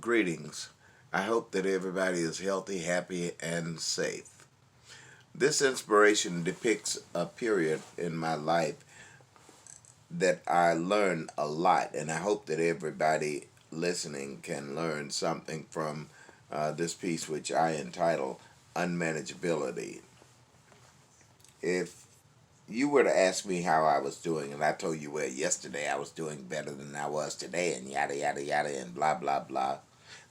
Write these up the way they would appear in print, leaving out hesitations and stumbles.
Greetings. I hope that everybody is healthy, happy, and safe. This inspiration depicts a period in my life that I learned a lot, and I hope that everybody listening can learn something from this piece, which I entitle Unmanageability. If you were to ask me how I was doing, and I told you, well, yesterday I was doing better than I was today, and yada, yada, yada, and blah, blah, blah,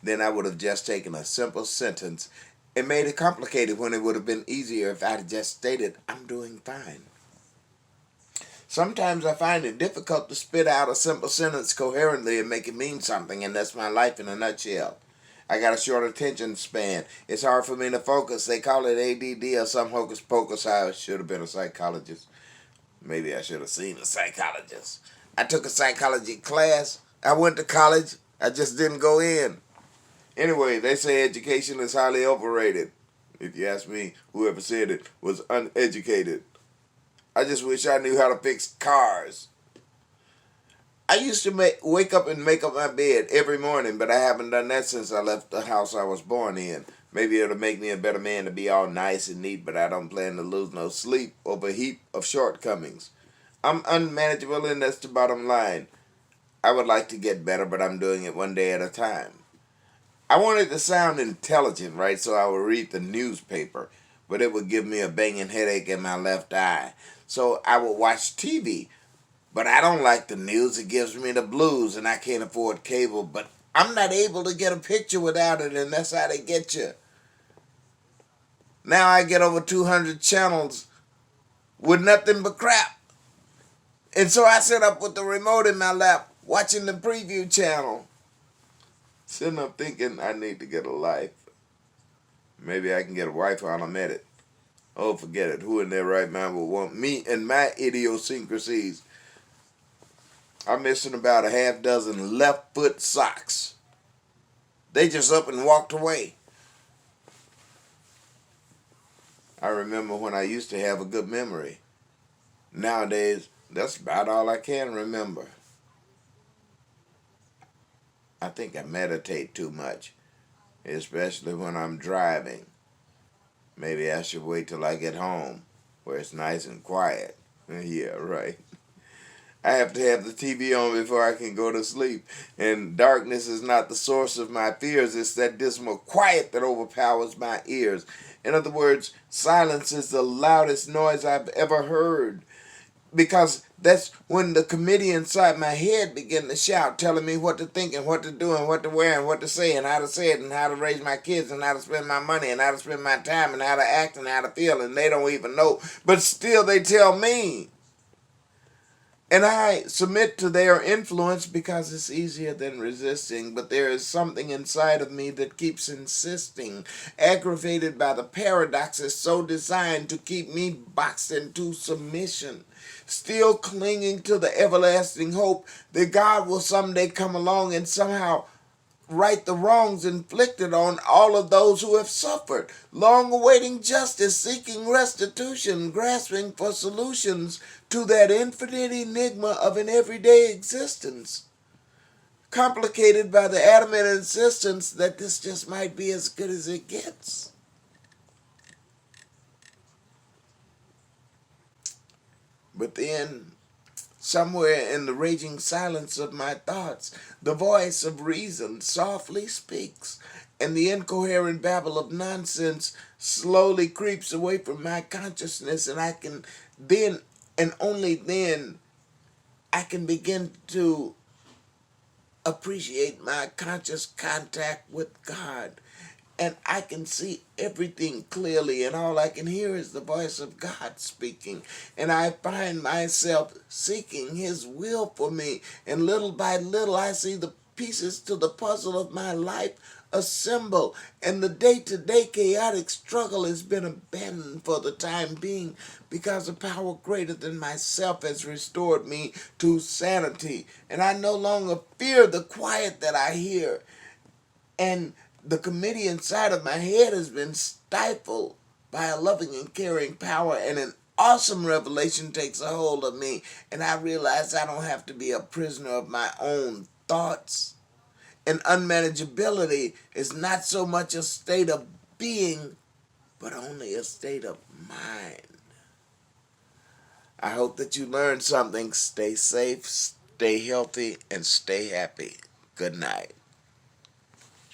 then I would have just taken a simple sentence and made it complicated when it would have been easier if I had just stated, I'm doing fine. Sometimes I find it difficult to spit out a simple sentence coherently and make it mean something, and that's my life in a nutshell. I got a short attention span. It's hard for me to focus. They call it ADD or some hocus pocus. I should have been a psychologist. Maybe I should have seen a psychologist. I took a psychology class. I went to college. I just didn't go in. Anyway, they say education is highly overrated. If you ask me, whoever said it was uneducated. I just wish I knew how to fix cars. I used to wake up and make up my bed every morning, but I haven't done that since I left the house I was born in. Maybe it'll make me a better man to be all nice and neat, but I don't plan to lose no sleep over a heap of shortcomings. I'm unmanageable, and that's the bottom line. I would like to get better, but I'm doing it one day at a time. I wanted to sound intelligent, right, so I would read the newspaper, but it would give me a banging headache in my left eye. So I would watch TV, but I don't like the news. It gives me the blues, and I can't afford cable, but I'm not able to get a picture without it, and that's how they get you. Now I get over 200 channels with nothing but crap. And so I sit up with the remote in my lap, watching the preview channel. Sitting up thinking I need to get a life. Maybe I can get a wife while I'm at it. Oh, forget it. Who in their right mind would want me and my idiosyncrasies? I'm missing about a half dozen left foot socks. They just up and walked away. I remember when I used to have a good memory. Nowadays, that's about all I can remember. I think I meditate too much, especially when I'm driving. Maybe I should wait till I get home, where it's nice and quiet. Yeah, right. I have to have the TV on before I can go to sleep. And darkness is not the source of my fears. It's that dismal quiet that overpowers my ears. In other words, silence is the loudest noise I've ever heard. Because that's when the committee inside my head begin to shout, telling me what to think and what to do and what to wear and what to say and how to say it and how to raise my kids and how to spend my money and how to spend my time and how to act and how to feel, and they don't even know. But still they tell me. And I submit to their influence because it's easier than resisting, but there is something inside of me that keeps insisting, aggravated by the paradoxes so designed to keep me boxed into submission, still clinging to the everlasting hope that God will someday come along and somehow right the wrongs inflicted on all of those who have suffered, long awaiting justice, seeking restitution, grasping for solutions to that infinite enigma of an everyday existence, complicated by the adamant insistence that this just might be as good as it gets. But then, somewhere in the raging silence of my thoughts, the voice of reason softly speaks, and the incoherent babble of nonsense slowly creeps away from my consciousness, and I can then, and only then, I can begin to appreciate my conscious contact with God. And I can see everything clearly, and all I can hear is the voice of God speaking. And I find myself seeking His will for me. And little by little, I see the pieces to the puzzle of my life assemble. And the day-to-day chaotic struggle has been abandoned for the time being, because a power greater than myself has restored me to sanity. And I no longer fear the quiet that I hear. And the committee inside of my head has been stifled by a loving and caring power, and an awesome revelation takes a hold of me, and I realize I don't have to be a prisoner of my own thoughts. And unmanageability is not so much a state of being, but only a state of mind. I hope that you learned something. Stay safe, stay healthy, and stay happy. Good night.